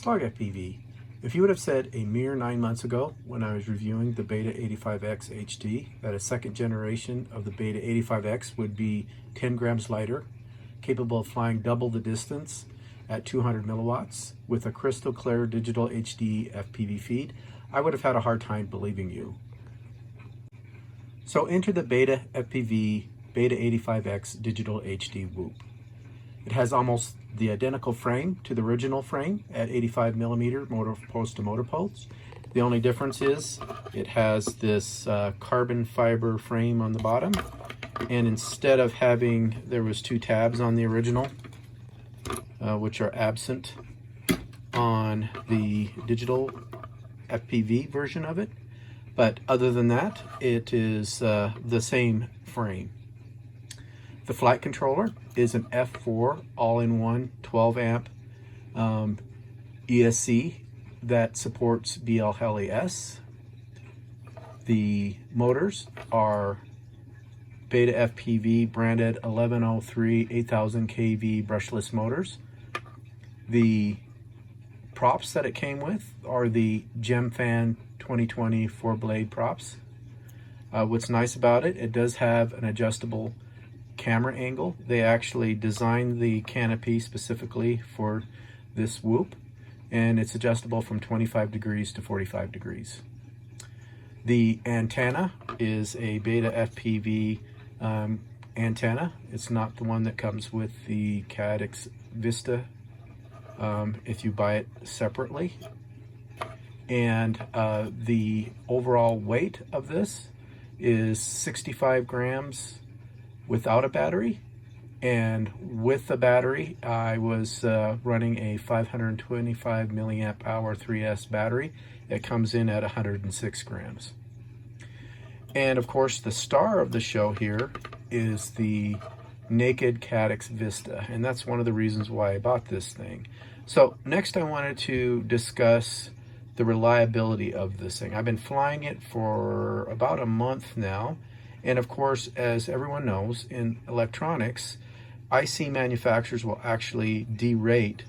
Slug FPV. If you would have said a mere 9 months ago when I was reviewing the Beta85x HD that a second generation of the Beta85x would be 10 grams lighter, capable of flying double the distance at 200 milliwatts with a crystal clear digital HD FPV feed, I would have had a hard time believing you. So enter the BetaFPV Beta85x Digital HD Whoop. It has almost the identical frame to the original frame at 85 millimeter motor post to motor post. The only difference is it has this carbon fiber frame on the bottom, and instead of having, there was 2 tabs on the original, which are absent on the digital FPV version of it. But other than that, it is the same frame. The flight controller is an F4 all-in-one 12 amp ESC that supports BLHES. The motors are BetaFPV branded 1103 8000 kV brushless motors. The props that it came with are the GemFan 2020 4-blade props. What's nice about it, it does have an adjustable camera angle. They actually designed the canopy specifically for this Whoop, and it's adjustable from 25 degrees to 45 degrees. The antenna is a BetaFPV antenna. It's not the one that comes with the Caddx Vista if you buy it separately. And the overall weight of this is 65 grams without a battery, and with the battery I was running a 525 milliamp hour 3S battery. It comes in at 106 grams. And of course the star of the show here is the naked Caddx Vista, and that's one of the reasons why I bought this thing. So next I wanted to discuss the reliability of this thing. I've been flying it for about a month now, and of course, as everyone knows, in electronics, IC manufacturers will actually derate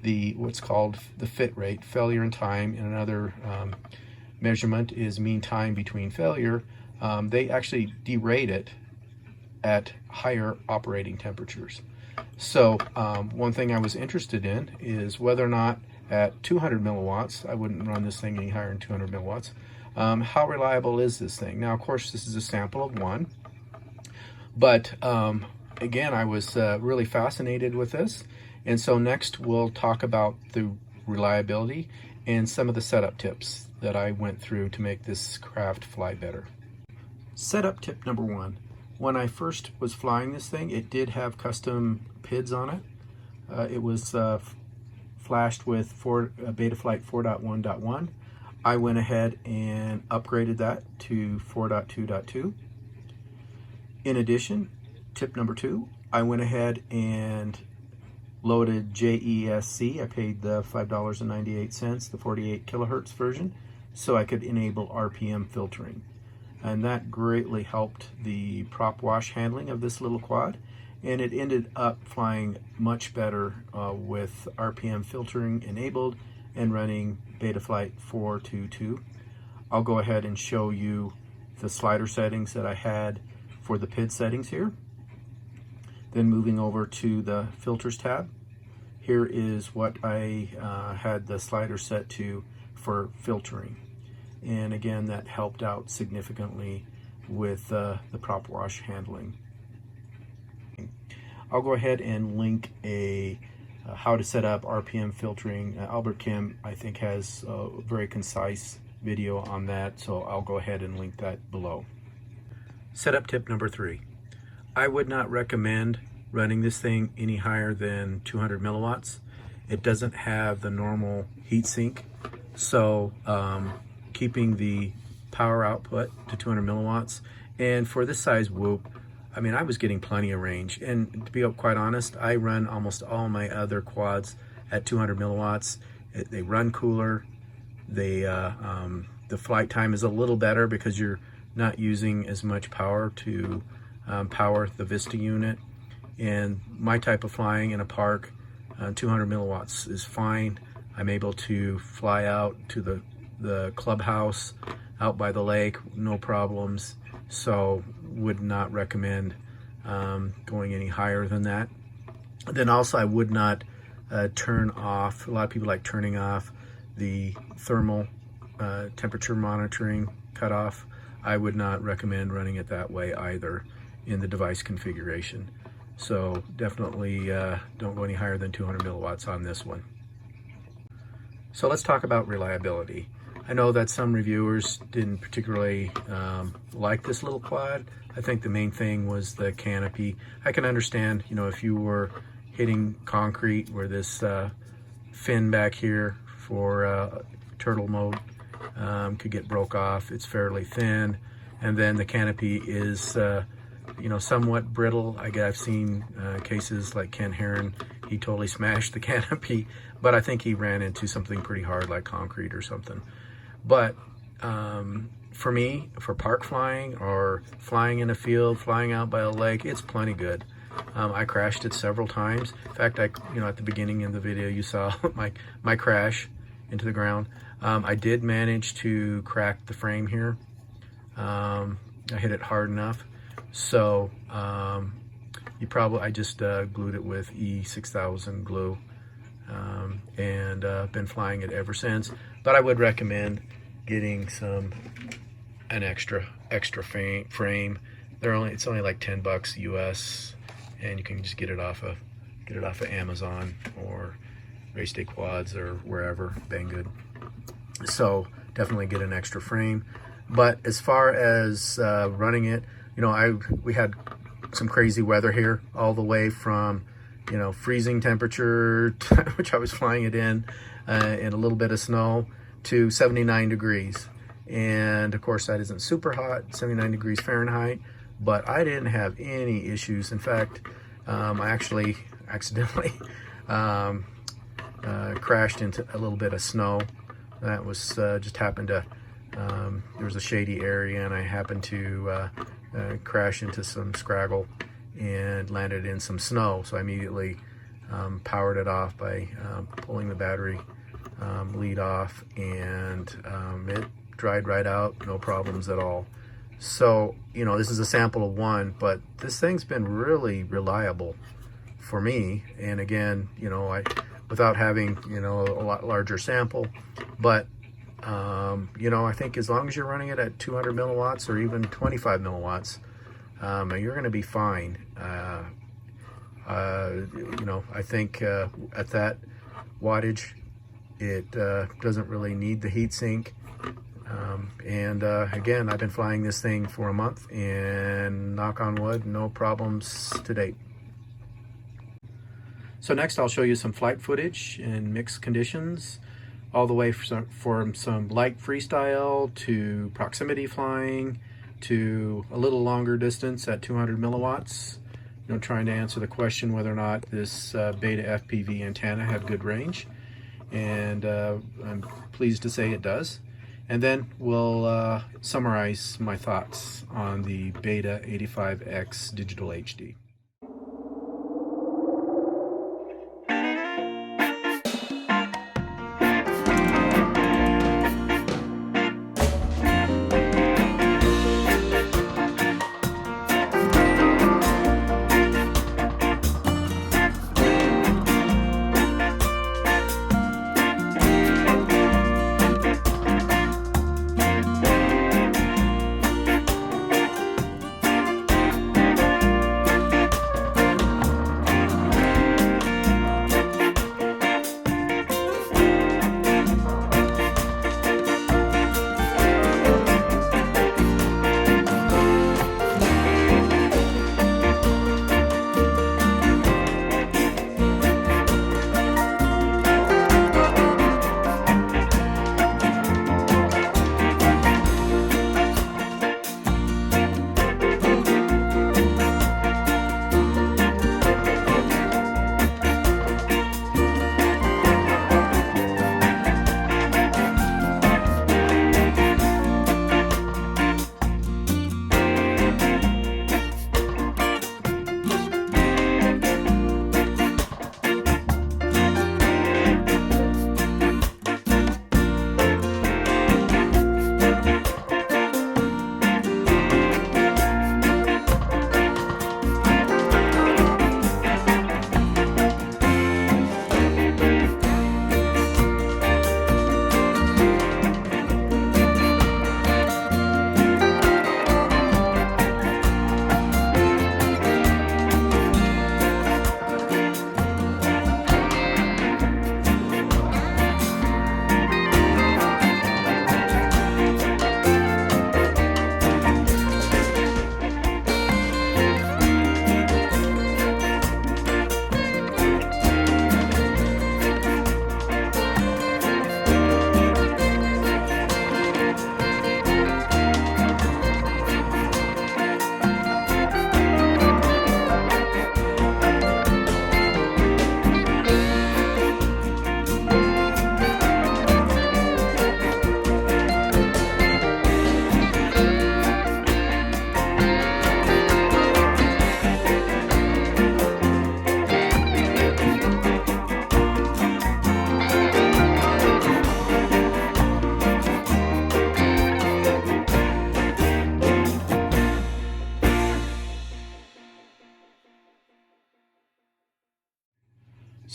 the what's called the fit rate, failure in time, and another measurement is mean time between failure. They actually derate it at higher operating temperatures. So one thing I was interested in is whether or not at 200 milliwatts, I wouldn't run this thing any higher than 200 milliwatts, how reliable is this thing? Now, of course, this is a sample of one, but again, I was really fascinated with this. And so next we'll talk about the reliability and some of the setup tips that I went through to make this craft fly better. Setup tip number 1. When I first was flying this thing, it did have custom PIDs on it. It was flashed with Betaflight 4.1.1. I went ahead and upgraded that to 4.2.2. In addition, tip number 2, I went ahead and loaded JESC. I paid the $5.98, the 48 kilohertz version, so I could enable RPM filtering. And that greatly helped the prop wash handling of this little quad, and it ended up flying much better with RPM filtering enabled and running Betaflight 4.2.2. I'll go ahead and show you the slider settings that I had for the PID settings here. Then moving over to the filters tab, here is what I had the slider set to for filtering. And again, that helped out significantly with the prop wash handling. I'll go ahead and link a how to set up RPM filtering. Albert Kim, I think, has a very concise video on that, so I'll go ahead and link that below. Setup tip number 3. I would not recommend running this thing any higher than 200 milliwatts. It doesn't have the normal heatsink, so keeping the power output to 200 milliwatts. And for this size Whoop, I mean, I was getting plenty of range. And to be quite honest, I run almost all my other quads at 200 milliwatts. They run cooler. The flight time is a little better because you're not using as much power to power the Vista unit. And my type of flying in a park, 200 milliwatts is fine. I'm able to fly out to the clubhouse out by the lake, no problems. So would not recommend going any higher than that. Then also I would not turn off, a lot of people like turning off the thermal temperature monitoring cutoff. I would not recommend running it that way either in the device configuration. So definitely don't go any higher than 200 milliwatts on this one. So let's talk about reliability. I know that some reviewers didn't particularly like this little quad. I think the main thing was the canopy. I can understand, you know, if you were hitting concrete where this fin back here for turtle mode could get broke off. It's fairly thin, and then the canopy is you know, somewhat brittle. I've seen cases like Ken Heron, he totally smashed the canopy, but I think he ran into something pretty hard like concrete or something. But for me, for park flying or flying in a field, flying out by a lake, it's plenty good. I crashed it several times. In fact, you know, at the beginning of the video, you saw my crash into the ground. I did manage to crack the frame here. I hit it hard enough. So I just glued it with E6000 glue, and been flying it ever since. But I would recommend getting an extra frame. It's only like 10 bucks US, and you can just get it off of Amazon or Race Day Quads or wherever, Banggood. So definitely get an extra frame. But as far as running it, you know, we had some crazy weather here, all the way from, you know, freezing temperature, which I was flying it in a little bit of snow, to 79 degrees. And of course that isn't super hot, 79 degrees Fahrenheit, but I didn't have any issues. In fact, I actually accidentally crashed into a little bit of snow. That was just happened to, there was a shady area, and I happened to crash into some scraggle and landed in some snow. So I immediately powered it off by pulling the battery lead off, and it dried right out, no problems at all. So, you know, this is a sample of one, but this thing's been really reliable for me. And again, you know, without having, you know, a lot larger sample, but you know, I think as long as you're running it at 200 milliwatts or even 25 milliwatts, you're going to be fine. You know, I think at that wattage, it doesn't really need the heat sink. And again, I've been flying this thing for a month, and knock on wood, no problems to date. So next I'll show you some flight footage in mixed conditions, all the way from some light freestyle to proximity flying to a little longer distance at 200 milliwatts. You know, trying to answer the question whether or not this BetaFPV antenna had good range, and I'm pleased to say it does. And then we'll summarize my thoughts on the Beta85x Digital HD.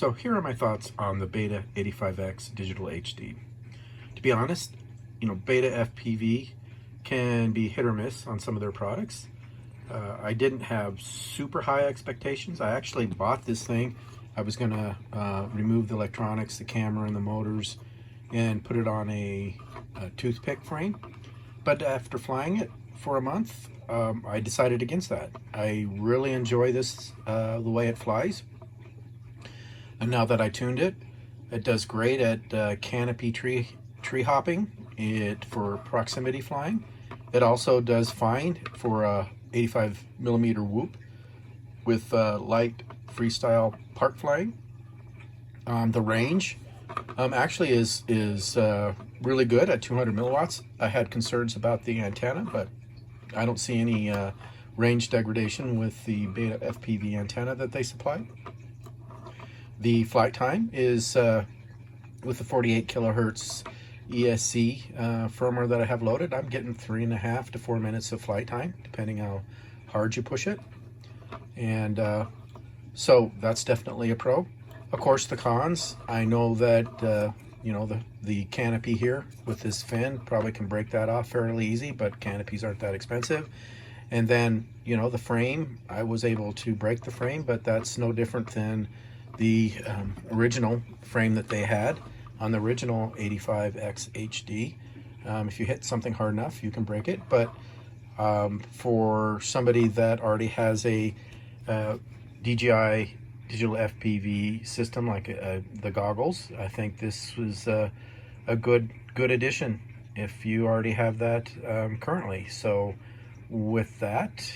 So here are my thoughts on the Beta85x Digital HD. To be honest, BetaFPV can be hit or miss on some of their products. I didn't have super high expectations. I actually bought this thing. I was going to remove the electronics, the camera, and the motors, and put it on a toothpick frame. But after flying it for a month, I decided against that. I really enjoy this, the way it flies. And now that I tuned it, it does great at canopy tree hopping for proximity flying. It also does fine for a 85mm whoop with light freestyle park flying. The range actually is really good at 200 milliwatts. I had concerns about the antenna, but I don't see any range degradation with the BetaFPV antenna that they supply. The flight time is with the 48 kilohertz ESC firmware that I have loaded, I'm getting 3.5 to 4 minutes of flight time, depending how hard you push it. And so that's definitely a pro. Of course, the cons, I know that the canopy here with this fin probably can break that off fairly easy, but canopies aren't that expensive. And then the frame, I was able to break the frame, but that's no different than the original frame that they had on the original 85x HD. If you hit something hard enough, you can break it. But for somebody that already has a DJI digital FPV system like the goggles, I think this was a good addition if you already have that currently. So with that,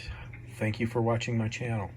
thank you for watching my channel.